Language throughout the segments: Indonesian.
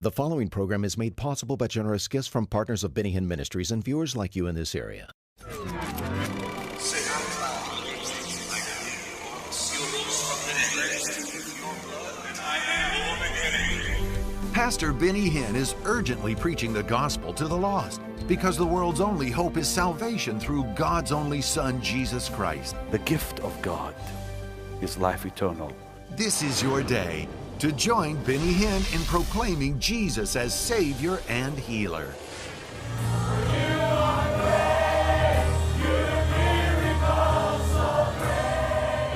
The following program is made possible by generous gifts from partners of Benny Hinn Ministries and viewers like you in this area. Pastor Benny Hinn is urgently preaching the gospel to the lost because the world's only hope is salvation through God's only Son, Jesus Christ. The gift of God is life eternal. This is your day to join Benny Hinn in proclaiming Jesus as Savior and Healer.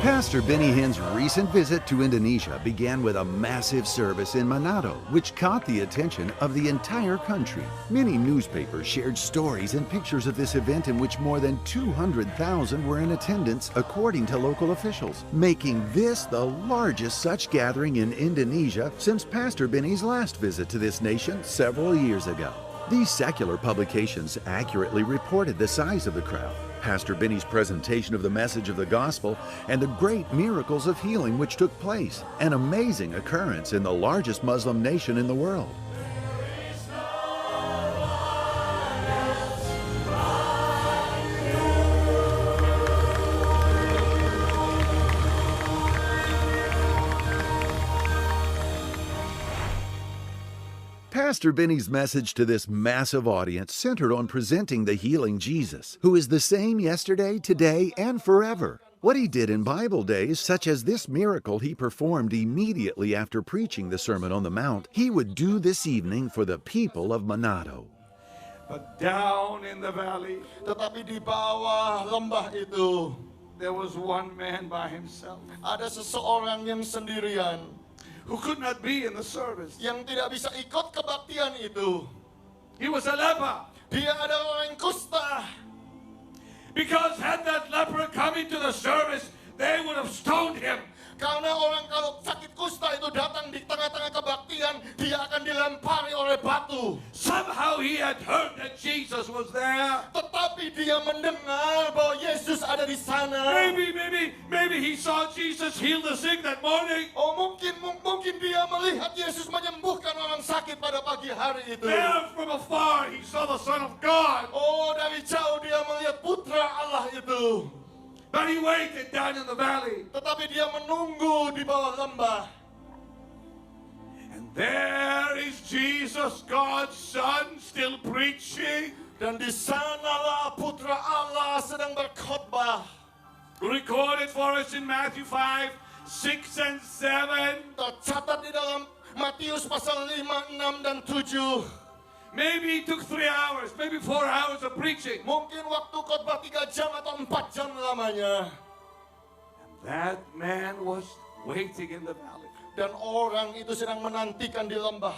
Pastor Benny Hinn's recent visit to Indonesia began with a massive service in Manado, which caught the attention of the entire country. Many newspapers shared stories and pictures of this event in which more than 200,000 were in attendance, according to local officials, making this the largest such gathering in Indonesia since Pastor Benny's last visit to this nation several years ago. These secular publications accurately reported the size of the crowd, Pastor Benny's presentation of the message of the gospel, and the great miracles of healing which took place, an amazing occurrence in the largest Muslim nation in the world. Pastor Benny's message to this massive audience centered on presenting the healing Jesus, who is the same yesterday, today, and forever. What he did in Bible days, such as this miracle he performed immediately after preaching the Sermon on the Mount, he would do this evening for the people of Manado. But down in the valley, Tetapi di bawah lembah itu there was one man by himself ada seseorang yang sendirian who could not be in the service. yang tidak bisa ikut kebaktian itu. He was a leper. Dia adalah orang kusta. Because had that leper come into the service, they would have stoned him. Karena orang kalau sakit kusta itu datang di tengah-tengah kebaktian, dia akan dilempari oleh batu. Somehow he had heard that Jesus was there. Tetapi dia mendengar bahwa Yesus ada di sana. Maybe he saw Jesus heal the sick that morning. Oh, mungkin dia melihat Yesus menyembuhkan orang sakit pada pagi hari itu. There from afar he saw the Son of God. Oh, dari jauh dia melihat Putra Allah itu. But he waited down in the valley. Tetapi dia menunggu di bawah lembah. And there is Jesus, God's Son, still preaching. Dan di sanalah Putra Allah sedang berkhotbah. Recorded for us in Matthew 5, 6 and 7. Tercatat di dalam Matius pasal 5, 6 dan 7. Maybe it took 3 hours, maybe 4 hours of preaching. Mungkin waktu khotbah 3 jam atau 4 jam lamanya. And that man was waiting in the valley. Dan orang itu sedang menantikan di lembah.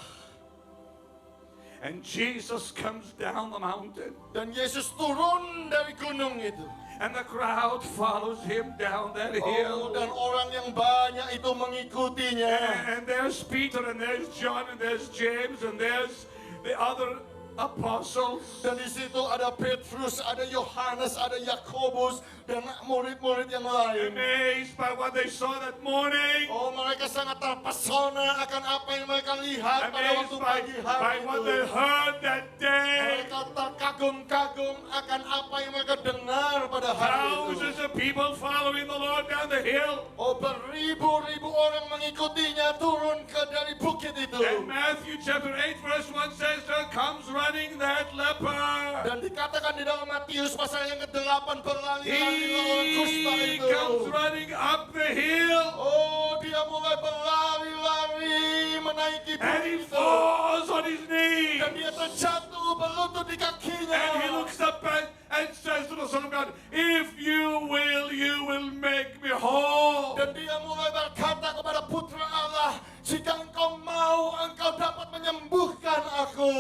And Jesus comes down the mountain. Dan Yesus turun dari gunung itu. And the crowd follows him down that hill. Oh, dan orang yang banyak itu mengikutinya. And there's Peter, and there's John, and there's James, and there's the other apostles. Dan di situ ada Petrus, ada Yohanes, ada Yakobus, dan murid-murid yang lain. Amazed by what they saw that morning. Oh, mereka sangat terpesona akan apa yang mereka lihat pada waktu Amazed pagi hari by itu. what they heard that day. Mereka terkagum-kagum akan apa yang mereka dengar pada hari itu. Thousands of people following the Lord down the hill. Oh, beribu-ribu orang mengikutinya turun ke dari bukit itu. And Matthew chapter 8 verse 1 says, there comes running that leper. Dan dikatakan di dalam Matius pasal yang ke-8 berlari-lari orang kusta He itu. comes running up the hill. Oh, dia mulai berlari-lari menaiki And he bukit itu. falls on his knees. Dan dia terjatuh berlutut di kakinya. And he looks up and says to the Son of God, if you will make me whole. Dan dia mulai berkata kepada Putra Allah, jika engkau mau, engkau dapat menyembuhkan aku.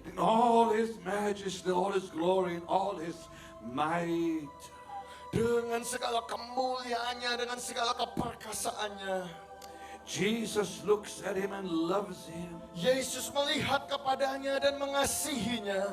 In all his majesty, all his glory, and all his might. Dengan segala kemuliaannya, dengan segala keperkasaannya. Jesus looks at him and loves him. Yesus melihat kepadanya dan mengasihinya.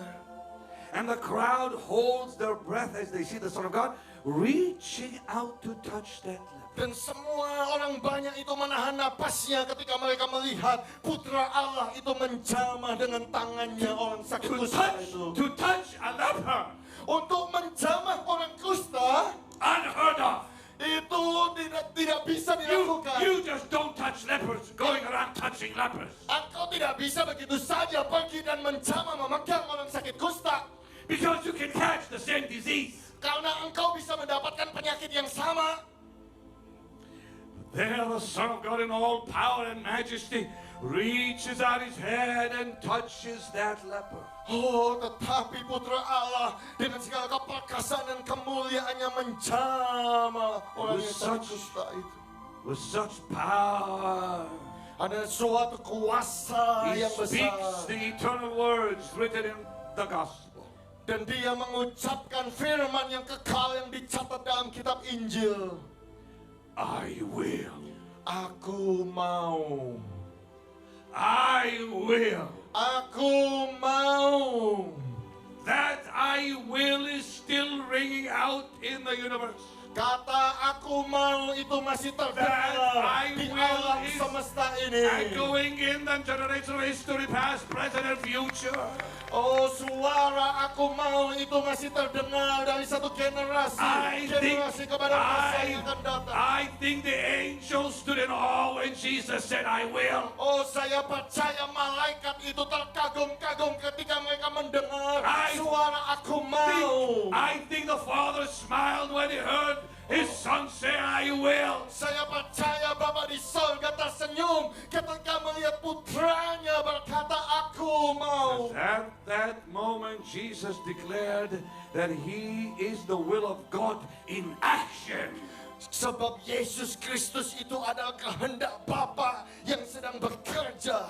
And the crowd holds their breath as they see the Son of God reaching out to touch that leper. Dan semua orang banyak itu menahan napasnya ketika mereka melihat putra Allah itu menjamah dengan tangannya orang sakit kusta itu. To touch a leper, Untuk menjamah orang kusta unheard of. itu tidak bisa dilakukan. You just don't touch lepers, going around touching lepers. Engkau tidak bisa begitu saja pergi dan menjamah memegang orang sakit kusta. Because you can catch the same disease. Karena engkau bisa mendapatkan penyakit yang sama. There the Son of God in all power and majesty reaches out his hand and touches that leper. Oh, tetapi putra Allah dengan segala keperkasaan dan kemuliaannya menjamah orang yang sakit kusta itu. With such power, Ada suatu kuasa he yang speaks besar. the eternal words written in the gospel. Dan dia mengucapkan firman yang kekal yang dicatat dalam kitab Injil. I will. Aku mau. I will. Aku mau. That I will is still ringing out in the universe. Kata aku mau itu masih That terdengar I di will alam is semesta ini. echoing in the generational history, past, present, and future. Oh, suara aku mau itu masih terdengar dari satu generasi kepada masa yang akan datang. I think the angels stood in awe when Jesus said, I will. Oh, saya percaya malaikat itu terkagum-kagum ketika mereka mendengar suara aku mau. I think the Father smiled when he heard his Son say, I will. Saya percaya Bapa di sorga tersenyum ketika melihat putranya berkata aku mau. At that moment, Jesus declared that he is the will of God in action. Sebab Yesus Kristus itu adalah kehendak Bapa yang sedang bekerja.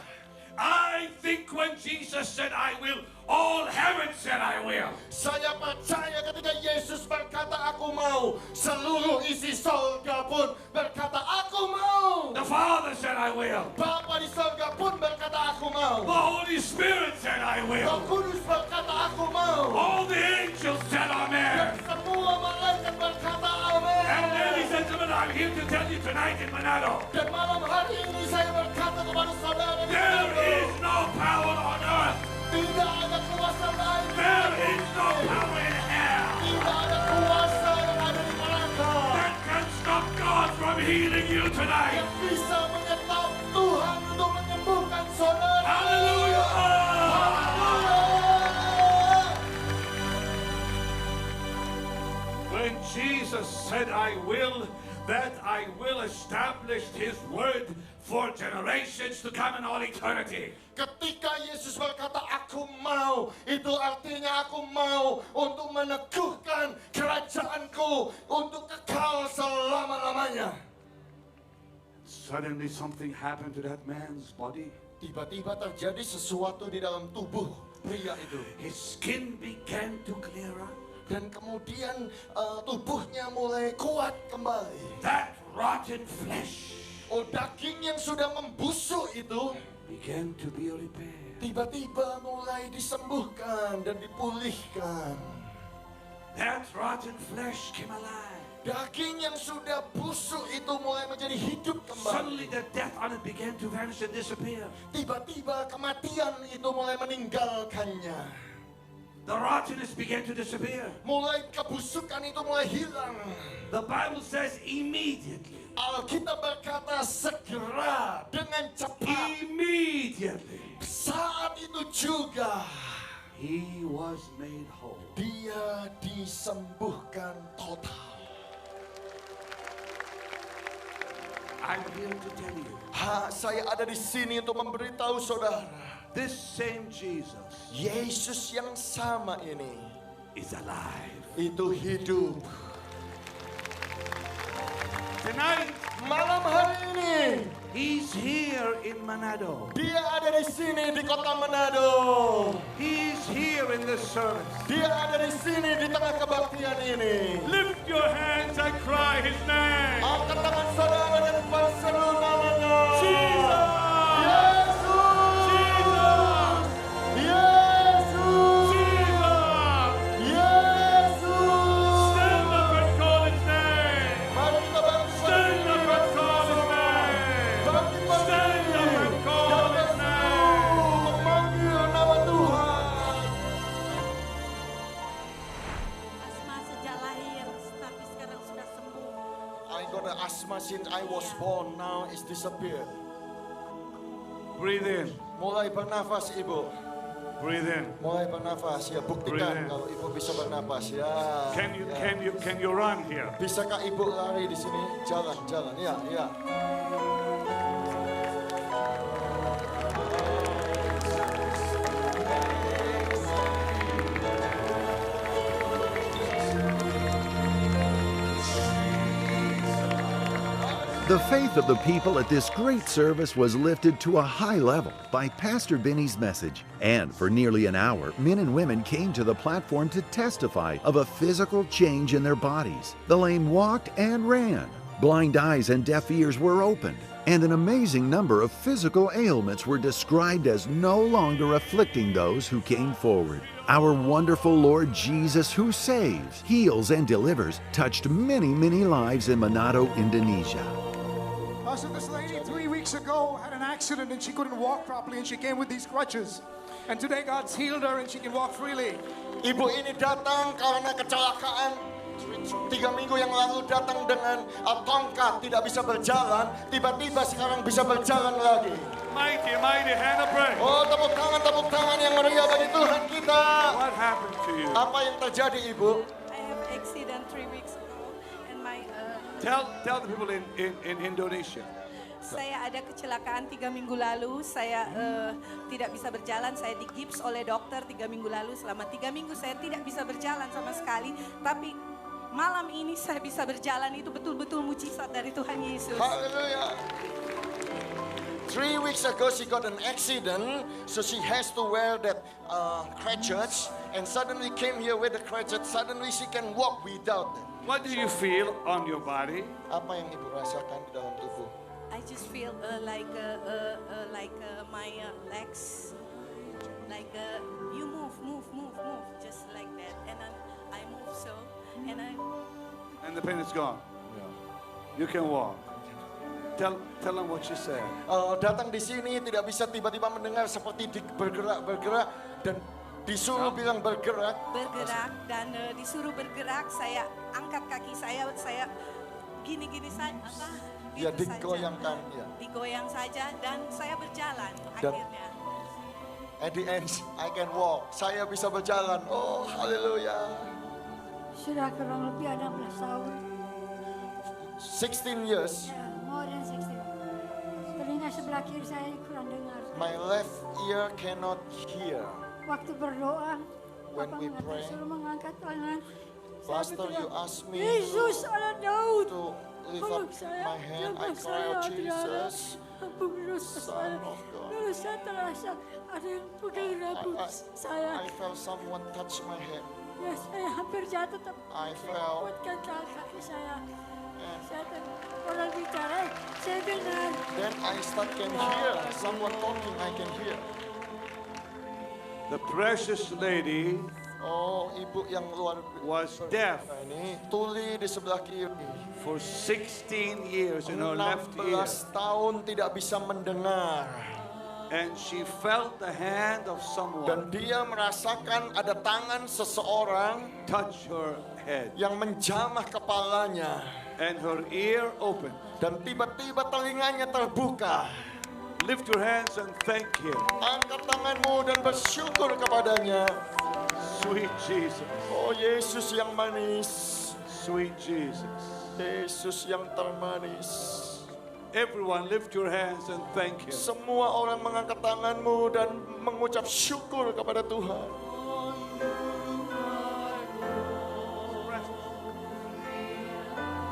I think when Jesus said, I will, all heaven said, I will. Saya percaya ketika Yesus berkata aku mau, seluruh isi sorga pun berkata aku mau. The Father said, I will. Bapa di sorga pun berkata aku mau. The Holy Spirit said, I Roh will. Kudus berkata aku mau. All the angels said, Amen. Semua malaikat berkata amin. And ladies and gentlemen, I'm here to tell you tonight in Manado, Dan malam hari ini saya berkata kepada saudara di there Manado, is no power on earth. tidak ada kuasa lain. There is no power in hell Tidak ada kuasa yang ada di neraka that can stop God from healing you tonight. yang bisa menyetop Tuhan untuk menyembuhkan saudara. Hallelujah! When Jesus said, I will, that I will establish his word for generations to come in all eternity. Ketika Yesus berkata aku mau, itu artinya aku mau untuk meneguhkan kerajaanku untuk kekal selama-lamanya. Suddenly something happened to that man's body. Tiba-tiba terjadi sesuatu di dalam tubuh pria itu. His skin began to clear up. Dan kemudian tubuhnya mulai kuat kembali. That rotten flesh Oh, daging yang sudah membusuk itu began to be repaired. tiba-tiba mulai disembuhkan dan dipulihkan. That rotten flesh came alive. Daging yang sudah busuk itu mulai menjadi hidup kembali. Suddenly the death on it began to vanish and disappear. Tiba-tiba kematian itu mulai meninggalkannya. The rottenness began to disappear. Mulai kebusukan itu mulai hilang. The Bible says immediately. Alkitab berkata segera, dengan cepat. Immediately. Saat itu juga He was made whole. dia disembuhkan total. I'm here to tell you, Saya ada di sini untuk memberitahu saudara, this same Jesus Yesus yang sama ini is alive. itu hidup. Tonight, Malam hari ini He's here in Manado. dia ada di sini di kota Manado. He's here in this service. Dia ada di sini di tengah kebaktian ini. Lift your hands and cry His name. Angkat tangan saudara dan berseru namanya. Jesus! Yesus! Jesus! Yesus! Jesus! Yesus! Stand up and call His name. Mari kita bangkit. Stand since I was born, now it's disappeared. Breathe in. Mulai bernafas ibu. Breathe in. Mulai bernafas ya, buktikan Breathe in. kalau ibu bisa bernafas ya. Can you run here? Bisakah ibu lari di sini? Jalan ya. The faith of the people at this great service was lifted to a high level by Pastor Benny's message. And for nearly an hour, men and women came to the platform to testify of a physical change in their bodies. The lame walked and ran. Blind eyes and deaf ears were opened. And an amazing number of physical ailments were described as no longer afflicting those who came forward. Our wonderful Lord Jesus, who saves, heals, and delivers, touched many, many lives in Manado, Indonesia. So this lady 3 weeks ago had an accident and she couldn't walk properly and she came with these crutches. And today God's healed her and she can walk freely. Ibu ini datang karena kecelakaan 3 minggu yang lalu, datang dengan tongkat, tidak bisa berjalan, tiba-tiba sekarang bisa berjalan lagi. Mighty hand of praise. Oh, tepuk tangan yang meriah bagi Tuhan kita. What happened to you? Apa yang terjadi ibu? I have accident 3 weeks ago and my Tell the people in Indonesia. saya ada kecelakaan 3 minggu lalu. Saya tidak bisa berjalan. Saya digips oleh dokter 3 minggu lalu. Selama 3 minggu saya tidak bisa berjalan sama sekali. Tapi malam ini saya bisa berjalan. Itu betul-betul mujizat dari Tuhan Yesus. Haleluya. 3 weeks ago she got an accident, so she has to wear that crutches, and suddenly came here with the crutches. Suddenly she can walk without them. What do you feel on your body? Apa yang ibu rasakan di dalam tubuh? I just feel like my legs, like you move, just like that, and I move so, And the pain is gone. You can walk. Tell them what you said. Datang di sini tidak bisa tiba-tiba mendengar, seperti bergerak dan disuruh bilang bergerak dan disuruh bergerak. Saya angkat kaki saya gini saja, ya digoyangkan ya. Digoyang saja dan saya berjalan Dan akhirnya. at the end I can walk. Saya bisa berjalan. Oh, haleluya. Sudah kurang lebih ada 16 tahun. 16 years. Ya, more than 16. Telinga sebelah kiri saya kurang dengar. My left ear cannot hear. Waktu berdoa, When Bapak we mengatakan pray, suruh mengangkat tangan. Saya Pastor, berdoa, you asked me Yesus anak Daud, to lift tolong up saya, my hand. I jangan cry saya out, Adriana, Jesus, ampun dosa Son saya. of God. Lalu saya terasa ada yang pegang rambut saya. I felt someone touch my head. Ya, saya hampir jatuh, tapi I fell. kuatkan kaki saya. Saya orang bicara, saya dengar. Then I can hear someone talking. I can hear. The precious lady Oh, ibu yang luar was deaf ini tuli di sebelah kiri. for 16 years in her left 16 ear. tahun tidak bisa mendengar. And she felt the hand of someone Dan dia merasakan ada tangan seseorang touch her head. yang menjamah kepalanya. And her ear opened. Dan tiba-tiba telinganya terbuka. Lift your hands and thank Him. Angkat tanganmu dan bersyukur kepadanya. Sweet Jesus. Oh Yesus yang manis. Sweet Jesus. Yesus yang termanis. Everyone lift your hands and thank Him. Semua orang mengangkat tanganmu dan mengucap syukur kepada Tuhan.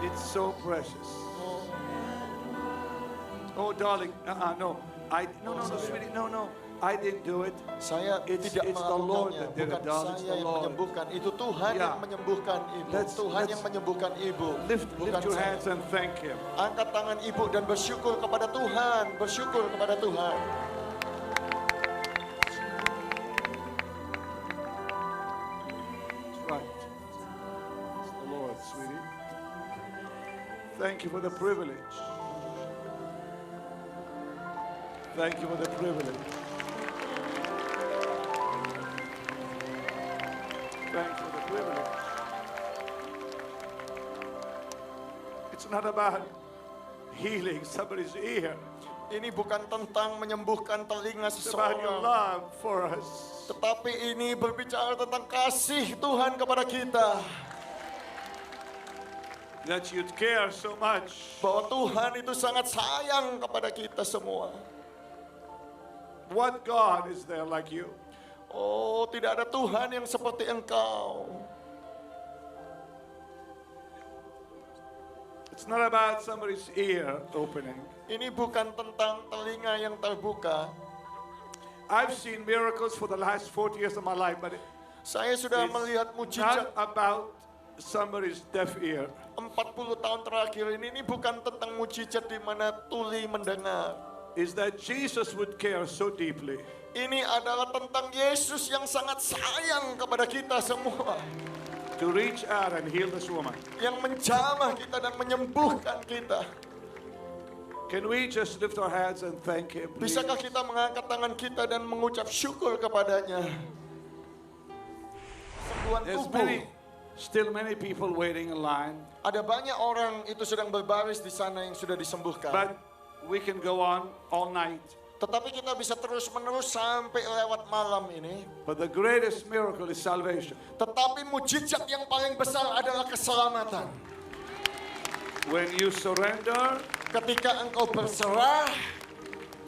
It's so precious. Oh, darling, no. No, sweetie, no. I didn't do it. Saya It's tidak the Lord melakukannya. that did Bukan it, darling. It's saya the yang Lord. menyembuhkan. Itu Tuhan Yeah. yang menyembuhkan ibu. Let's- Tuhan yang menyembuhkan ibu. Lift Bukan your saya. hands and thank Him. Angkat tangan ibu dan bersyukur kepada Tuhan. Bersyukur kepada Tuhan. That's right. It's the Lord, sweetie. Thank you for the privilege. Thank you for the privilege. Thank you for the privilege. It's not about healing somebody's ear. Ini bukan tentang menyembuhkan telinga It's about your seseorang. love for us. Tetapi ini berbicara tentang kasih Tuhan kepada kita. That you'd care so much. Bahwa Tuhan itu sangat sayang kepada kita semua. What God is there like you? Oh, tidak ada Tuhan yang seperti Engkau. It's not about somebody's ear opening. Ini bukan tentang telinga yang terbuka. I've seen miracles for the last 40 years of my life, but Saya sudah it's melihat not mujizat about somebody's deaf ear. 40 tahun terakhir ini bukan tentang mujizat di mana tuli mendengar. Is that Jesus would care so deeply Ini adalah tentang Yesus yang sangat sayang kepada kita semua. to reach out and heal this woman. Yang menjamah kita dan menyembuhkan kita. Can we just lift our hands and thank Him, please? Bisakah kita mengangkat tangan kita dan mengucap syukur kepadanya? Sembuhan There's tubuh. still many people waiting in line, Ada banyak orang itu sedang berbaris di sana yang sudah disembuhkan. but we can go on all night. Tetapi kita bisa terus-menerus sampai lewat malam ini. But the greatest miracle is salvation. Tetapi mujizat yang paling besar adalah keselamatan. When you surrender Ketika engkau berserah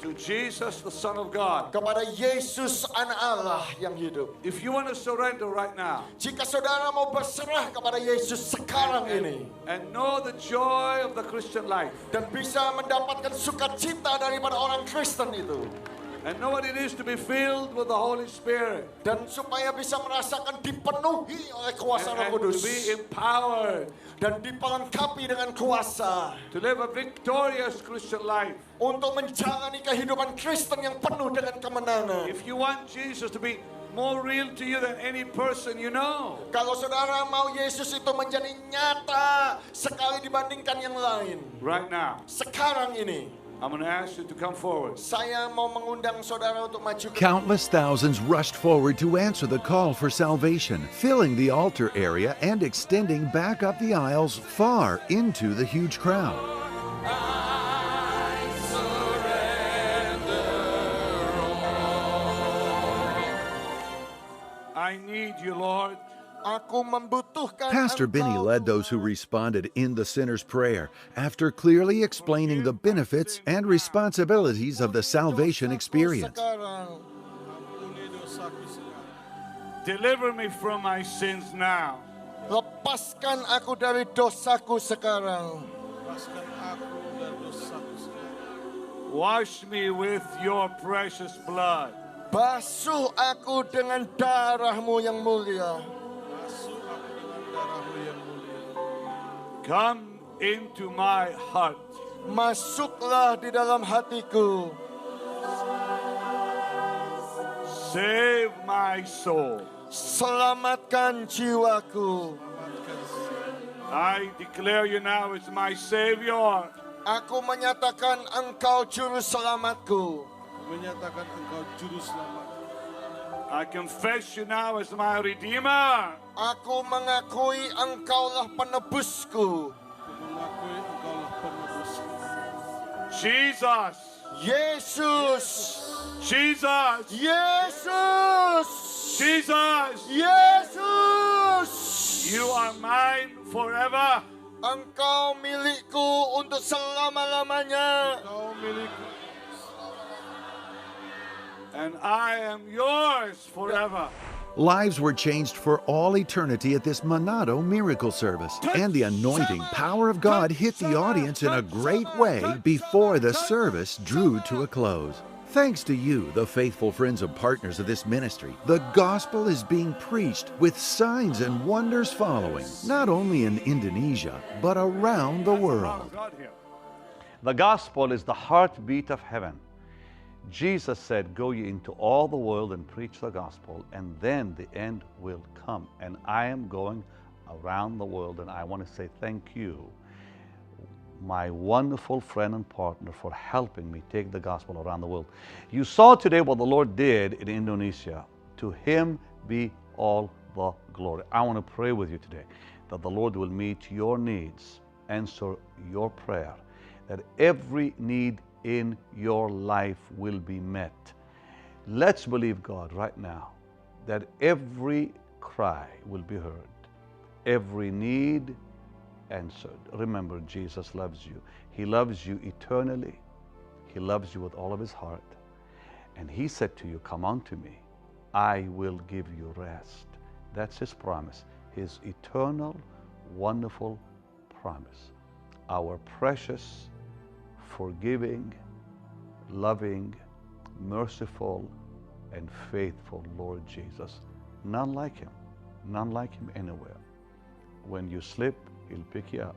to Jesus, the Son of God. kepada Yesus Anak Allah yang hidup. If you want to surrender right now Jika saudara mau berserah kepada Yesus sekarang ini. and know the joy of the Christian life Dan bisa mendapatkan sukacita daripada orang Kristen itu. and know what it is to be filled with the Holy Spirit Dan supaya bisa merasakan dipenuhi oleh kuasa Roh and to Kudus. be empowered Dan dipelengkapi dengan kuasa. to live a victorious Christian life. Untuk menjalani kehidupan Kristen yang penuh dengan kemenangan. If you want Jesus to be more real to you than any person you know, Kalau saudara mau Yesus itu menjadi nyata sekali dibandingkan yang lain. right now, Sekarang ini. I'm going to ask you to come forward. Saya mau mengundang saudara untuk maju ke Countless thousands rushed forward to answer the call for salvation, filling the altar area and extending back up the aisles far into the huge crowd. I need you, Lord. Aku membutuhkan Pastor Benny Engkau. led those who responded in the sinner's prayer after clearly explaining the benefits and responsibilities of the salvation experience. Sekarang. Deliver me from my sins now. Lepaskan aku dari dosaku sekarang. Wash me with your precious blood. Basuh aku dengan darahmu yang mulia. Come into my heart. Masuklah di dalam hatiku. Save my soul. Selamatkan jiwaku. I declare you now as my Savior. Aku menyatakan engkau juru selamatku. Menyatakan engkau juru selamat. I confess you now as my Redeemer. Aku mengakui engkaulah penebusku. Mengakui engkaulah penebusku. Jesus. Yesus. Jesus. Yesus. Jesus. Yesus. You are mine forever. Engkau milikku untuk selama-lamanya. Engkau milikku. And I am yours forever. Lives were changed for all eternity at this Monado miracle service, and the anointing power of God hit the audience in a great way before the service drew to a close. Thanks to you, the faithful friends and partners of this ministry, the gospel is being preached with signs and wonders following, not only in Indonesia, but around the world. The gospel is the heartbeat of heaven. Jesus said, go ye into all the world and preach the gospel, and then the end will come. And I am going around the world, and I want to say thank you, my wonderful friend and partner, for helping me take the gospel around the world. You saw today what the Lord did in Indonesia. To Him be all the glory. I want to pray with you today that the Lord will meet your needs, answer your prayer, that every need in your life will be met. Let's believe God right now that every cry will be heard, every need answered. Remember, Jesus loves you. He loves you eternally. He loves you with all of his heart. And he said to you, come unto me, I will give you rest. That's his promise, his eternal, wonderful promise. Our precious, forgiving, loving, merciful, and faithful Lord Jesus. None like him anywhere. When you slip, he'll pick you up.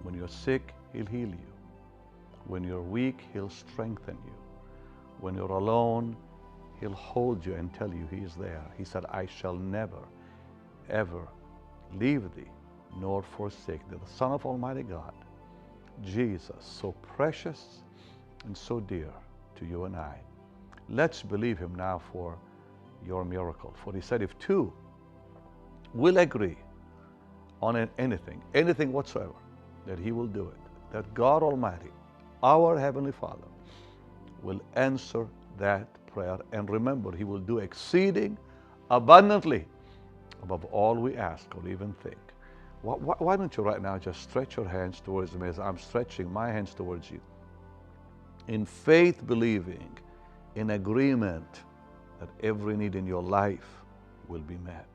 When you're sick, he'll heal you. When you're weak, he'll strengthen you. When you're alone, he'll hold you and tell you he is there. He said, I shall never, ever leave thee nor forsake thee. The Son of Almighty God, Jesus, so precious and so dear to you and I. Let's believe him now for your miracle. For he said, if two will agree on anything whatsoever, that he will do it. That God Almighty, our Heavenly Father, will answer that prayer. And remember, he will do exceeding abundantly above all we ask or even think. Why don't you right now just stretch your hands towards me as I'm stretching my hands towards you, in faith, believing, in agreement that every need in your life will be met.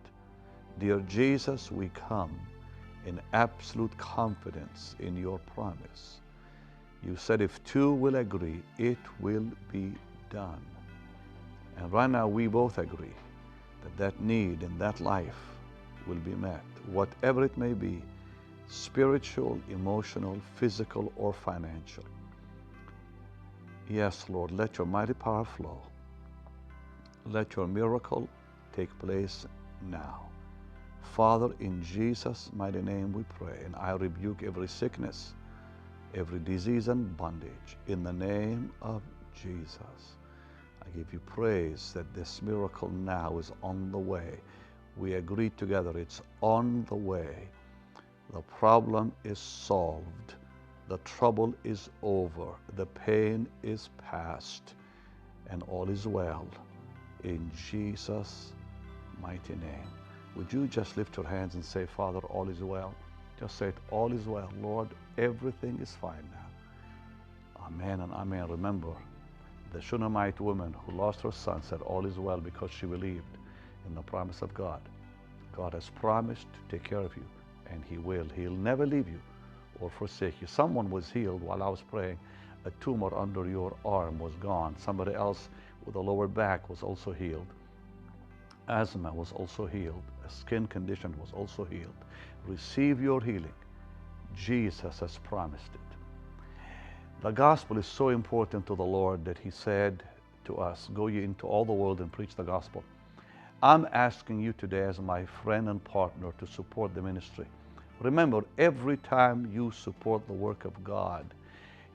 Dear Jesus, we come in absolute confidence in your promise. You said if two will agree, it will be done. And right now we both agree that that need in that life will be met, whatever it may be, spiritual, emotional, physical, or financial. Yes, Lord, let your mighty power flow. Let your miracle take place now. Father, in Jesus' mighty name we pray, and I rebuke every sickness, every disease and bondage in the name of Jesus. I give you praise that this miracle now is on the way. We agree together, it's on the way. The problem is solved. The trouble is over. The pain is past. And all is well. In Jesus' mighty name. Would you just lift your hands and say, Father, all is well? Just say it, all is well. Lord, everything is fine now. Amen and amen. Remember, the Shunammite woman who lost her son said all is well because she believed in the promise of God. God has promised to take care of you, and he will. He'll never leave you or forsake you. Someone was healed while I was praying. A tumor under your arm was gone. Somebody else with a lower back was also healed. Asthma was also healed. A skin condition was also healed. Receive your healing. Jesus has promised it. The gospel is so important to the Lord that he said to us, go ye into all the world and preach the gospel. I'm asking you today as my friend and partner to support the ministry. Remember, every time you support the work of God,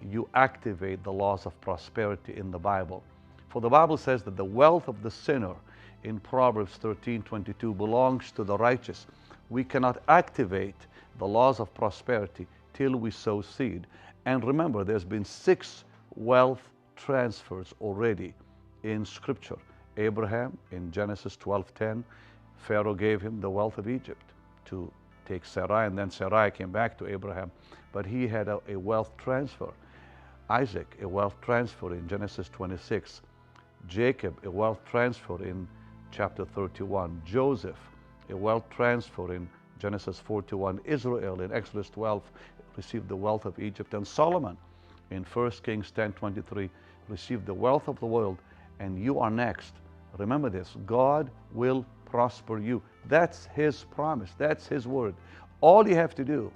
you activate the laws of prosperity in the Bible. For the Bible says that the wealth of the sinner in Proverbs 13:22 belongs to the righteous. We cannot activate the laws of prosperity till we sow seed. And remember, there's been 6 wealth transfers already in Scripture. Abraham in Genesis 12:10, Pharaoh gave him the wealth of Egypt to take Sarai, and then Sarai came back to Abraham, but he had a wealth transfer. Isaac, a wealth transfer in Genesis 26. Jacob, a wealth transfer in chapter 31. Joseph, a wealth transfer in Genesis 41. Israel in Exodus 12 received the wealth of Egypt, and Solomon in 1 Kings 10:23 received the wealth of the world, and you are next. Remember this, God will prosper you. That's his promise, that's his word. All you have to do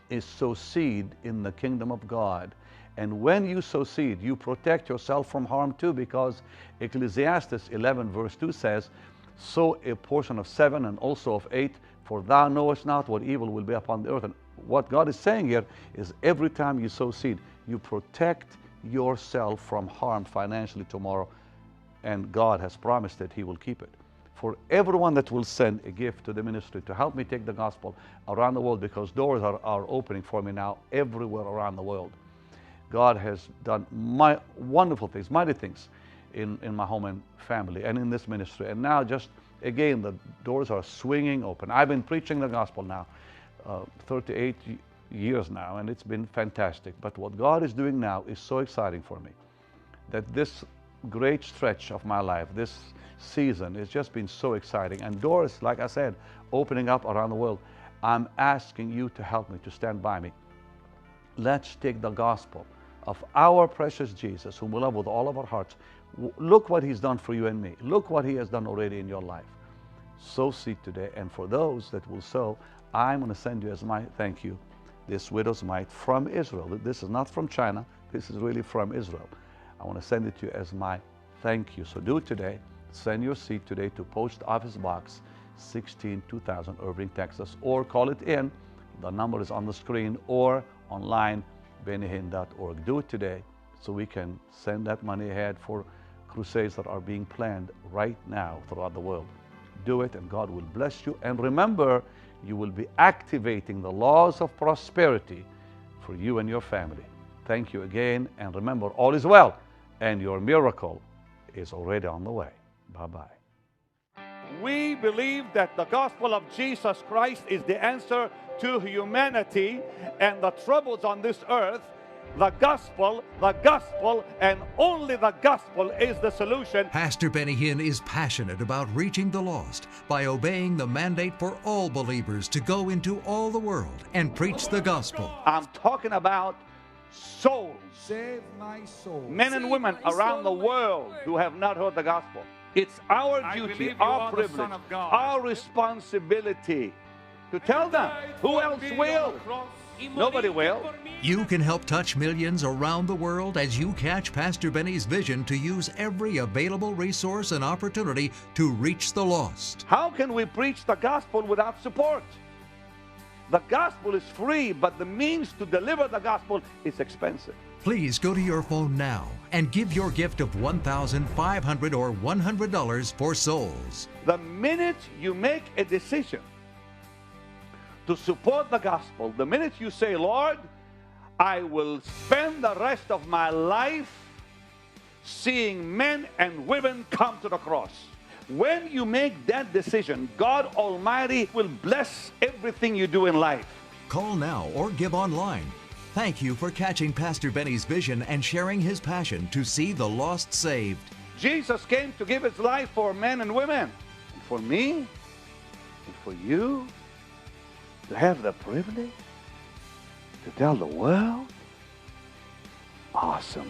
is sow seed in the kingdom of God. And when you sow seed, you protect yourself from harm too, because Ecclesiastes 11 verse 2 says, sow a portion of 7 and also of 8, for thou knowest not what evil will be upon the earth. And what God is saying here is every time you sow seed, you protect yourself from harm financially tomorrow, and God has promised that he will keep it. for everyone that will send a gift to the ministry to help me take the gospel around the world, because doors are opening for me now everywhere around the world. God has done wonderful things, mighty things in my home and family and in this ministry. And now just again, the doors are swinging open. I've been preaching the gospel now 38 years now, and it's been fantastic. But what God is doing now is so exciting for me, that this great stretch of my life, this season, has just been so exciting. And doors, like I said, opening up around the world. I'm asking you to help me, to stand by me. Let's take the gospel of our precious Jesus, whom we love with all of our hearts. Look what He's done for you and me. Look what He has done already in your life. Sow seed today. And for those that will sow, I'm going to send you as my thank you this widow's mite from Israel. This is not from China. This is really from Israel. I want to send it to you as my thank you. So do it today. Send your seed today to Post Office Box 16 2000, Irving, Texas, or call it in. The number is on the screen, or online, bennyhinn.org. Do it today so we can send that money ahead for crusades that are being planned right now throughout the world. Do it, and God will bless you. And remember, you will be activating the laws of prosperity for you and your family. Thank you again, and remember, all is well, and your miracle is already on the way. Bye-bye. We believe that the gospel of Jesus Christ is the answer to humanity and the troubles on this earth. The gospel, and only the gospel is the solution. Pastor Benny Hinn is passionate about reaching the lost by obeying the mandate for all believers to go into all the world and preach the gospel. I'm talking about souls. Save my soul. Men and women around the world who have not heard the gospel. It's our duty, our privilege, our responsibility to tell them. Who else will? Nobody will. You can help touch millions around the world as you catch Pastor Benny's vision to use every available resource and opportunity to reach the lost. How can we preach the gospel without support? The gospel is free, but the means to deliver the gospel is expensive. Please go to your phone now and give your gift of $1,500 or $100 for souls. The minute you make a decision to support the gospel, the minute you say, Lord, I will spend the rest of my life seeing men and women come to the cross. When you make that decision, God Almighty will bless everything you do in life. Call now or give online. Thank you for catching Pastor Benny's vision and sharing his passion to see the lost saved. Jesus came to give His life for men and women. And for me, and for you, to have the privilege to tell the world, awesome.